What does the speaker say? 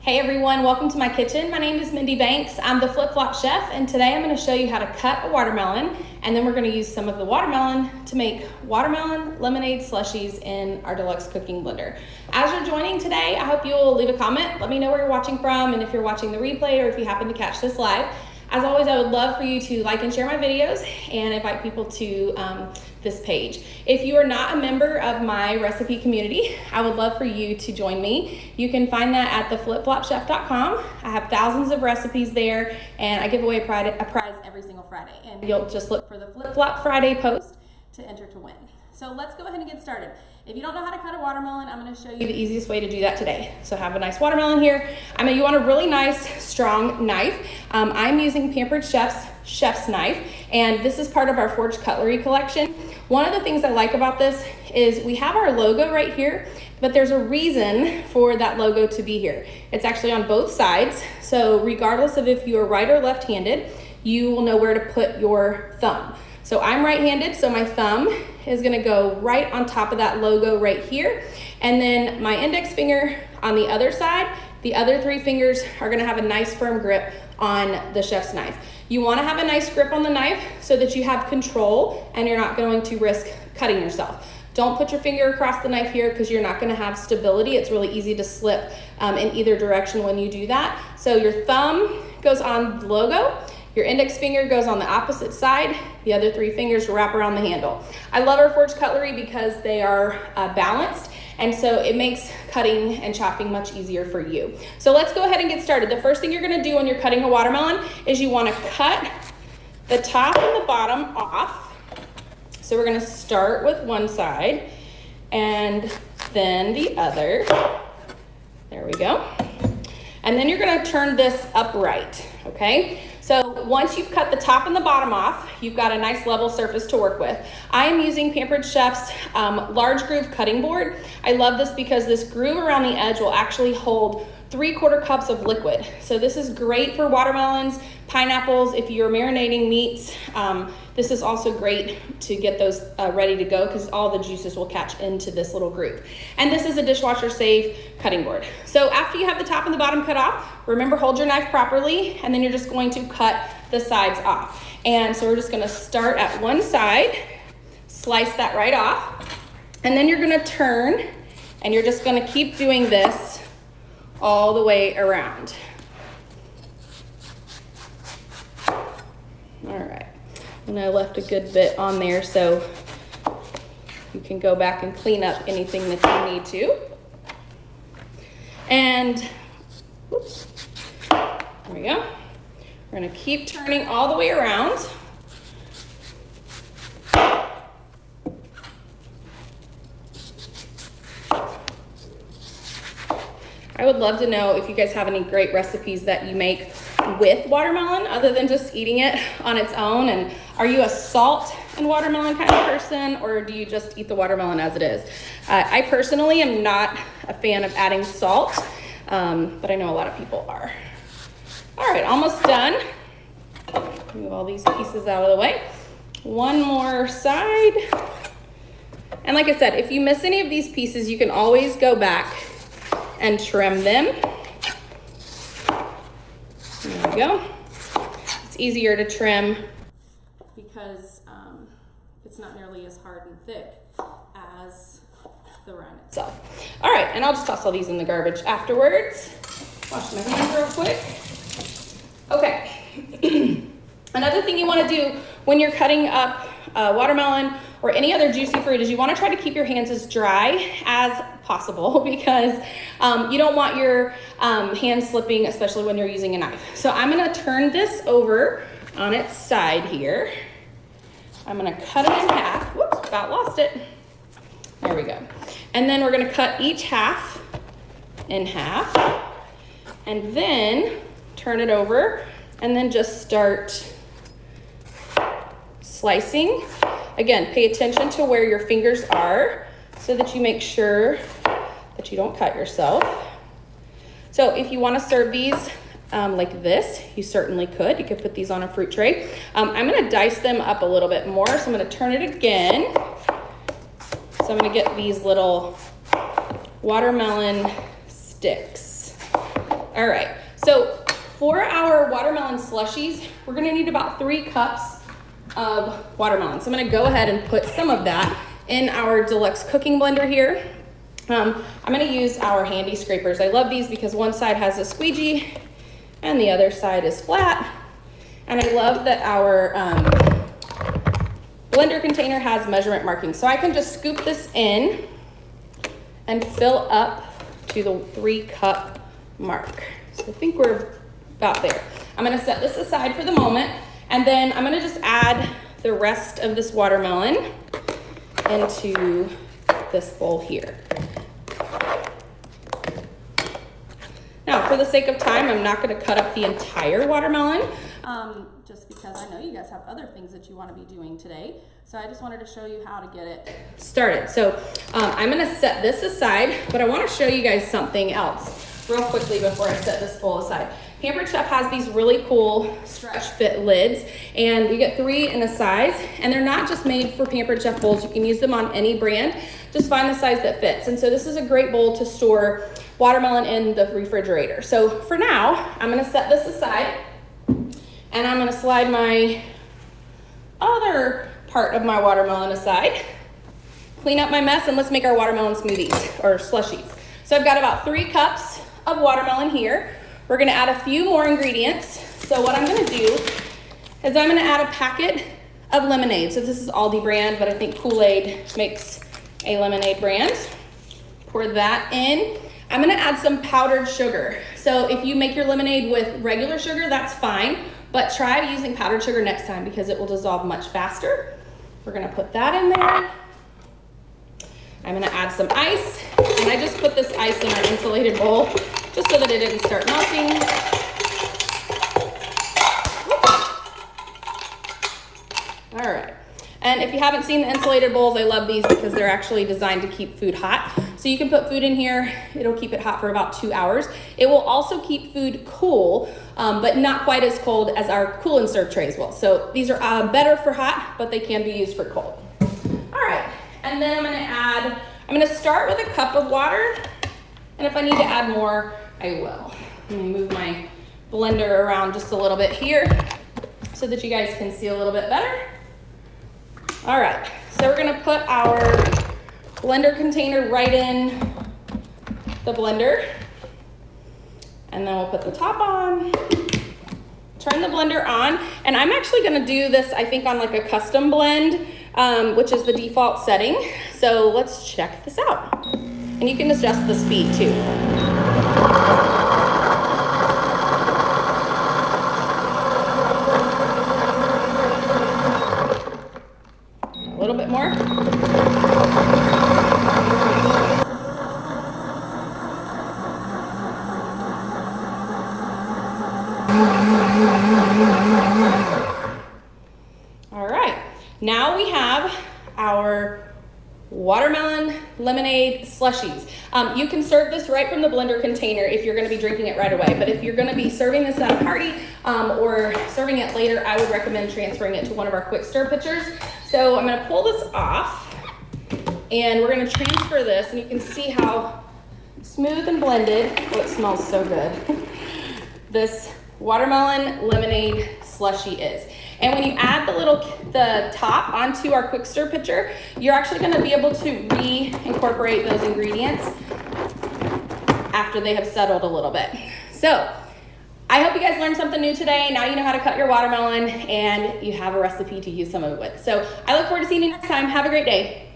Hey everyone, welcome to my kitchen. My name is Mindy Banks. I'm the flip-flop chef, and today I'm going to show you how to cut a watermelon, and then we're going to use some of the watermelon to make watermelon lemonade slushies in our deluxe cooking blender. As you're joining today, I hope you'll leave a comment. Let me know where you're watching from and if you're watching the replay or if you happen to catch this live. As always, I would love for you to like and share my videos and invite people to this page. If you are not a member of my recipe community, I would love for you to join me. You can find that at theflipflopchef.com. I have thousands of recipes there, and I give away a prize every single Friday. And you'll just look for the Flip Flop Friday post to enter to win. So let's go ahead and get started. If you don't know how to cut a watermelon, I'm going to show you the easiest way to do that today. So have a nice watermelon here. You want a really nice, strong knife. I'm using Pampered Chef's knife, and this is part of our forged cutlery collection. One of the things I like about this is we have our logo right here, but there's a reason for that logo to be here. It's actually on both sides, so regardless of if you are right or left-handed, you will know where to put your thumb. So I'm right-handed, so my thumb is gonna go right on top of that logo right here, and then my index finger on the other side. The other three fingers are gonna have a nice firm grip on the chef's knife. You wanna have a nice grip on the knife so that you have control and you're not going to risk cutting yourself. Don't put your finger across the knife here because you're not gonna have stability. It's really easy to slip in either direction when you do that. So your thumb goes on the logo, your index finger goes on the opposite side, the other three fingers wrap around the handle. I love our forged cutlery because they are balanced, and so it makes cutting and chopping much easier for you. So let's go ahead and get started. The first thing you're gonna do when you're cutting a watermelon is you wanna cut the top and the bottom off. So we're gonna start with one side and then the other. There we go. And then you're gonna turn this upright, okay? So once you've cut the top and the bottom off, you've got a nice level surface to work with. I am using Pampered Chef's large groove cutting board. I love this because this groove around the edge will actually hold 3/4 cups of liquid. So this is great for watermelons, pineapples, if you're marinating meats. This is also great to get those ready to go because all the juices will catch into this little groove. And this is a dishwasher safe cutting board. So after you have the top and the bottom cut off, remember, hold your knife properly, and then you're just going to cut the sides off. And so we're just gonna start at one side, slice that right off, and then you're gonna turn, and you're just gonna keep doing this all the way around. All right, and I left a good bit on there so you can go back and clean up anything that you need to. And, oops, there we go. We're gonna keep turning all the way around. I would love to know if you guys have any great recipes that you make with watermelon other than just eating it on its own. And are you a salt and watermelon kind of person, or do you just eat the watermelon as it is? I personally am not a fan of adding salt, but I know a lot of people are. All right, almost done. Move all these pieces out of the way. One more side. And like I said, if you miss any of these pieces, you can always go back and trim them. There we go. It's easier to trim because it's not nearly as hard and thick as the rind itself. All right, and I'll just toss all these in the garbage afterwards. Wash my hands real quick. Okay. Another thing you want to do when you're cutting up watermelon or any other juicy fruit is you want to try to keep your hands as dry as possible because you don't want your hands slipping, especially when you're using a knife. So I'm going to turn this over on its side here. I'm going to cut it in half. Whoops, about lost it. There we go. And then we're going to cut each half in half and then turn it over and then just start slicing. Again, pay attention to where your fingers are so that you make sure that you don't cut yourself. So if you want to serve these like this, you certainly could. You could put these on a fruit tray. I'm going to dice them up a little bit more, so I'm going to turn it again. So I'm going to get these little watermelon sticks. All right, so for our watermelon slushies, we're gonna need about 3 cups of watermelon. So I'm gonna go ahead and put some of that in our deluxe cooking blender here. I'm gonna use our handy scrapers. I love these because one side has a squeegee and the other side is flat. And I love that our blender container has measurement markings. So I can just scoop this in and fill up to the 3 cup mark. So I think we're about there. I'm gonna set this aside for the moment, and then I'm gonna just add the rest of this watermelon into this bowl here. Now, for the sake of time, I'm not gonna cut up the entire watermelon, just because I know you guys have other things that you wanna be doing today. So I just wanted to show you how to get it started. So I'm gonna set this aside, but I wanna show you guys something else real quickly before I set this bowl aside. Pampered Chef has these really cool stretch fit lids, and you get 3 in a size, and they're not just made for Pampered Chef bowls. You can use them on any brand. Just find the size that fits. And so this is a great bowl to store watermelon in the refrigerator. So for now, I'm gonna set this aside, and I'm gonna slide my other part of my watermelon aside, clean up my mess, and let's make our watermelon smoothies or slushies. So I've got about 3 cups of watermelon here. We're gonna add a few more ingredients. So what I'm gonna do is I'm gonna add a packet of lemonade. So this is Aldi brand, but I think Kool-Aid makes a lemonade brand. Pour that in. I'm gonna add some powdered sugar. So if you make your lemonade with regular sugar, that's fine, but try using powdered sugar next time because it will dissolve much faster. We're gonna put that in there. I'm gonna add some ice, and I just put this ice in an insulated bowl just so that it didn't start melting. All right, and if you haven't seen the insulated bowls, I love these because they're actually designed to keep food hot. So you can put food in here, it'll keep it hot for about 2 hours. It will also keep food cool, but not quite as cold as our cool and serve trays will. So these are better for hot, but they can be used for cold. All right, and then I'm gonna start with a cup of water, and if I need to add more, I will. Let me move my blender around just a little bit here so that you guys can see a little bit better. All right, so we're gonna put our blender container right in the blender, and then we'll put the top on, turn the blender on, and I'm actually gonna do this, I think, on like a custom blend, which is the default setting. So let's check this out. And you can adjust the speed too. A little bit more. All right, now we have our watermelon lemonade slushies. You can serve this right from the blender container if you're gonna be drinking it right away, but if you're gonna be serving this at a party or serving it later, I would recommend transferring it to one of our quick stir pitchers. So I'm gonna pull this off, and we're gonna transfer this, and you can see how smooth and blended, oh, it smells so good, this watermelon lemonade slushie is. And when you add the top onto our quick stir pitcher, you're actually gonna be able to reincorporate those ingredients after they have settled a little bit. So I hope you guys learned something new today. Now you know how to cut your watermelon, and you have a recipe to use some of it with. So I look forward to seeing you next time. Have a great day.